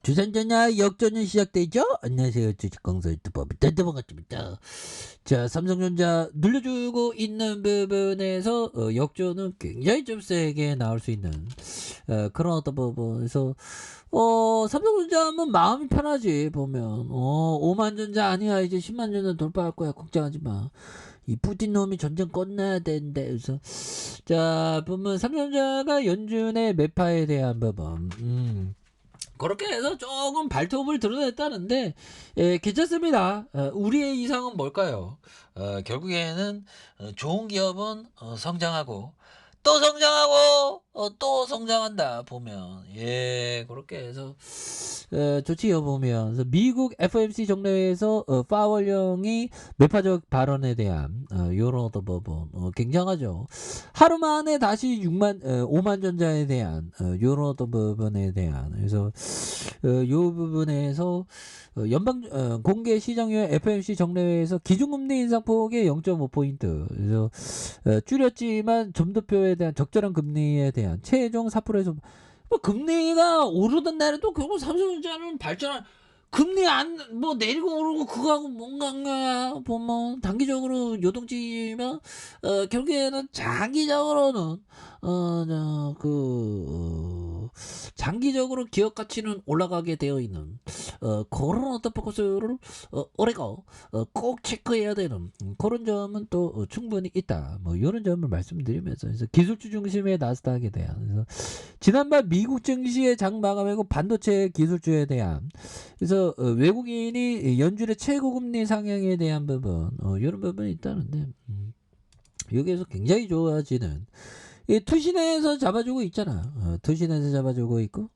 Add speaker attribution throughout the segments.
Speaker 1: 주산전야 역전이 시작되죠? 안녕하세요. 주식광수 유튜버 반갑습니다. 자, 삼성전자 눌려주고 있는 부분에서 역전은 굉장히 좀 세게 나올 수 있는 그런 어떤 부분에서 삼성전자 하면 마음이 편하지. 보면 5만전자 아니야, 이제 10만전자 돌파할 거야, 걱정하지 마. 이 푸틴 놈이 전쟁 끝나야 되는데. 그래서 자, 보면 삼성전자가 연준의 매파에 대한 부분 그렇게 해서 조금 발톱을 드러냈다는데, 괜찮습니다. 우리의 이상은 뭘까요? 결국에는 좋은 기업은 성장하고 또 성장하고 또 성장한다 보면, 그렇게 해서 좋지요. 보면 그래서 미국 FOMC 정례에서 파월령이 매파적 발언에 대한 요런 어떤 부분 굉장하죠. 하루 만에 다시 5만 전자에 대한 요런 어떤 부분에 대한, 그래서 요 부분에서 연방 공개 시장위원 FOMC 정례회에서 기준금리 인상폭의 0.5포인트, 그래서 줄였지만 점도표에 대한 적절한 금리에 대한 최종 4%에서 뭐 금리가 오르던 날에도 결국 삼성전자는 발전한, 금리 안 뭐 내리고 오르고 그거하고 뭔가 보면 단기적으로 요동치면 결국에는 장기적으로는 장기적으로 기업 가치는 올라가게 되어 있는 그런 어떤 포커스를 올해가 꼭 체크해야 되는 그런 점은 또 충분히 있다. 뭐 이런 점을 말씀드리면서, 그래서 기술주 중심의 나스닥에 대한, 그래서 지난달 미국 증시의 장 마감이고 반도체 기술주에 대한, 그래서 외국인이 연준의 최고 금리 상향에 대한 부분 이런 부분이 있다는데, 여기에서 굉장히 좋아지는 이 투신에서 잡아주고 있잖아. 투신에서 잡아주고 있고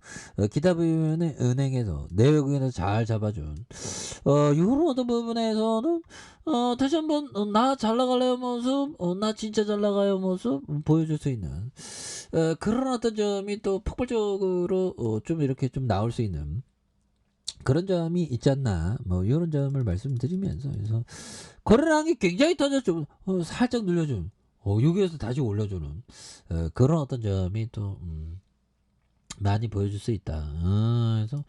Speaker 1: 기타 부분은 은행에서 내외국에서 잘 잡아준 이런 어떤 부분에서는 다시 한번 나 잘 나갈래요 모습, 나 진짜 잘 나가요 모습 보여줄 수 있는 그런 어떤 점이 또 폭발적으로 좀 이렇게 좀 나올 수 있는 그런 점이 있지 않나, 뭐 이런 점을 말씀드리면서, 그래서 거래량이 굉장히 터졌죠. 살짝 늘려준 여기에서 다시 올려주는 그런 어떤 점이 또 많이 보여줄 수 있다. 그래서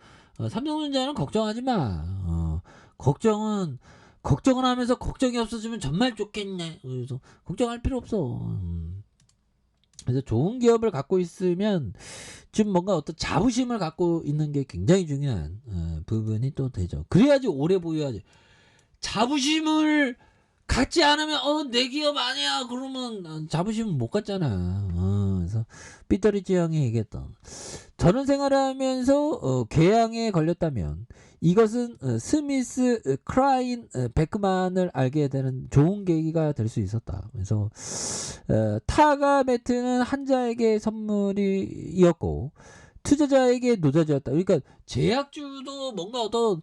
Speaker 1: 삼성전자는 걱정하지 마. 걱정은 하면서 걱정이 없어지면 정말 좋겠네. 그래서 걱정할 필요 없어. 그래서 좋은 기업을 갖고 있으면 좀 뭔가 어떤 자부심을 갖고 있는 게 굉장히 중요한 부분이 또 되죠. 그래야지 오래 보유하지. 자부심을 갖지 않으면 내 기업 아니야 그러면 자부심을 못 갖잖아. 그래서 삐터리지 형이 얘기했던, 저는 생활을 하면서 궤양에 걸렸다면 이것은 스미스 크라인 베크만을 알게 되는 좋은 계기가 될 수 있었다. 그래서 타가 매트는 한자에게 선물이었고 투자자에게 노자지였다. 그러니까 제약주도 뭔가 어떤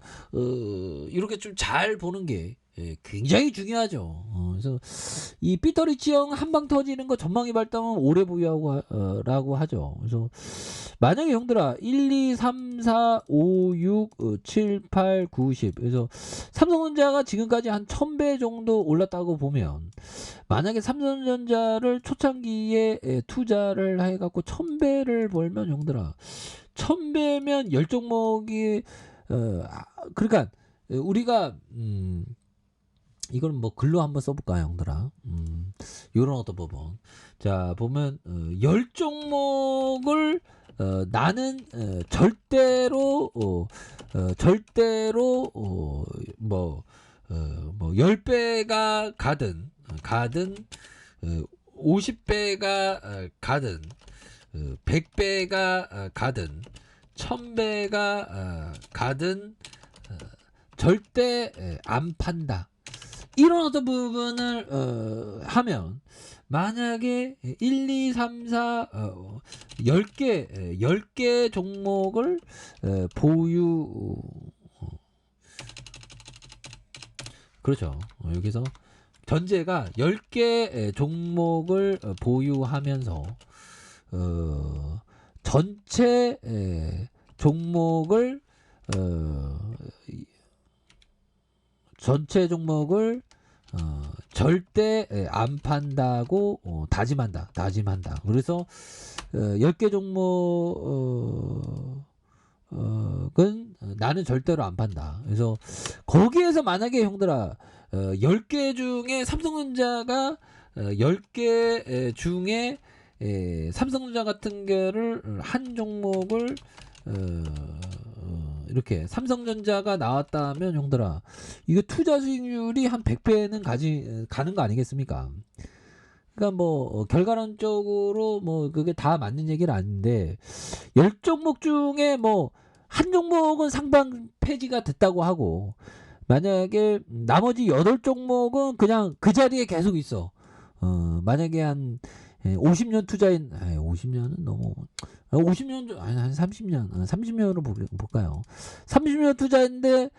Speaker 1: 이렇게 좀 잘 보는 게 굉장히 중요하죠. 그래서 이 삐터리치형 한방 터지는 거 전망이 밝다면 오래 보유하고 라고 하죠. 그래서 만약에 형들아 1, 2, 3, 4, 5, 6, 7, 8, 9, 10, 그래서 삼성전자가 지금까지 한 1000배 정도 올랐다고 보면, 만약에 삼성전자를 초창기에 투자를 해갖고 1000배를 벌면, 형들아 1000배면 10종목이 그러니까 우리가 이걸 뭐 글로 한번 써볼까요, 형들아? 요런 어떤 부분. 자, 보면 10종목을 나는 절대로 뭐 10배가 가든 50배가 가든 100배가 가든 1000배가 가든 절대 안 판다. 이런 어떤 부분을 하면, 만약에 1, 2, 3, 4 10개 종목을 보유, 그렇죠. 여기서 전제가 10개 종목을 보유하면서 전체 종목을 절대 안 판다고 다짐한다. 그래서 10개 종목은 나는 절대로 안 판다. 그래서 거기에서 만약에 형들아 10개 중에 삼성전자가 10개 중에 삼성전자 같은 거를 한 종목을 이렇게 삼성전자가 나왔다면 형들아 이거 투자 수익률이 한 100배는 가는 거 아니겠습니까? 그러니까 뭐 결과론적으로 뭐 그게 다 맞는 얘기는 아닌데 10종목 중에 뭐 한 종목은 상방 폐지가 됐다고 하고 만약에 나머지 8종목은 그냥 그 자리에 계속 있어. 만약에 한 50년 투자인 50년은 너무 50년 아니 한 30년 30년으로 볼까요? 30년 투자인데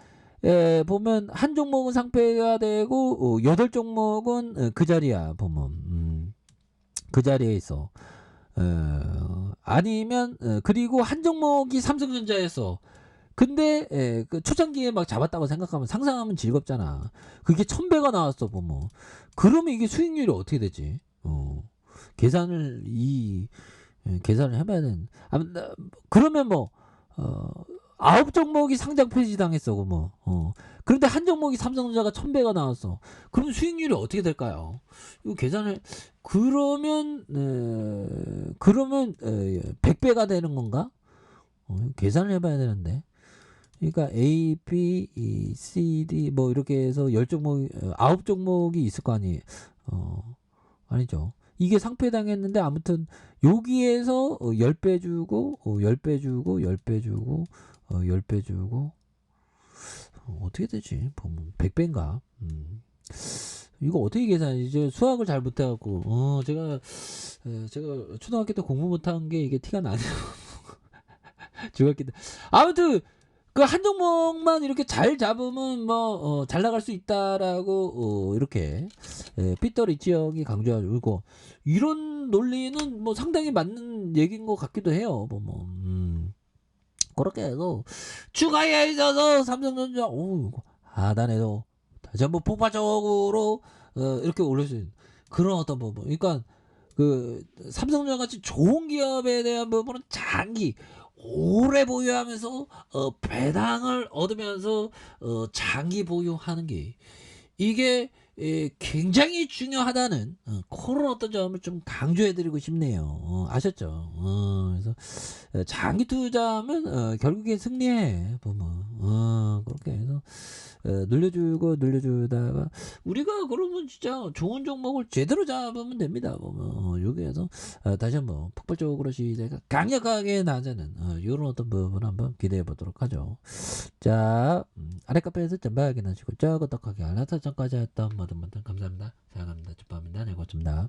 Speaker 1: 보면 한 종목은 상폐가 되고 8종목은 그 자리야 보면 그 자리에 있어. 아니면 그리고 한 종목이 삼성전자에서 근데 그 초창기에 막 잡았다고 생각하면 상상하면 즐겁잖아. 그게 1000배가 나왔어 보면 그러면 이게 수익률이 어떻게 되지? 계산을 해봐야 되는. 그러면 뭐 9종목이 상장 폐지 당했어 뭐. 그런데 한 종목이 삼성전자가 1000배가 나왔어. 그럼 수익률이 어떻게 될까요? 이거 계산을 그러면 100배가 되는 건가? 계산을 해봐야 되는데. 그러니까 A, B, C, D 뭐 이렇게 해서 10종목 9종목이 있을 거 아니에요. 아니죠. 이게 상폐당했는데 아무튼 여기에서 10배 주고 10배 주고 10배 주고 10배 주고 어떻게 되지? 보면 100배인가? 이거 어떻게 계산하지? 이제 수학을 잘 못해갖고 제가 초등학교 때 공부 못한 게 이게 티가 나네요. 중학교 때 아무튼 그 한 종목만 이렇게 잘 잡으면 뭐 잘 나갈 수 있다라고 이렇게 피터 리치 형이 강조하고 이런 논리는 뭐 상당히 맞는 얘기인 것 같기도 해요. 뭐 그렇게 해서 추가에 있어서 삼성전자 하단에도 다시 한번 폭발적으로 이렇게 올릴 수 있는 그런 어떤 부분. 그러니까 그 삼성전자 같이 좋은 기업에 대한 부분은 장기 오래 보유하면서 배당을 얻으면서 장기 보유하는 게 이게 굉장히 중요하다는 그런 어떤 점을 좀 강조해드리고 싶네요. 아셨죠? 그래서 장기 투자하면 결국에 승리해 보면 그렇게 해서 늘려주다가 우리가 그러면 진짜 좋은 종목을 제대로 잡으면 됩니다. 보면 여기에서 다시 한번 폭발적으로 시대가 강력하게 나자는 이런 어떤 부분 한번 기대해 보도록 하죠. 자 아래 카페에서 전방 확인하시고 저 구독하기 알람 설정까지 했던 모든 분들 감사합니다. 사랑합니다. 축복합니다. 네 고맙습니다.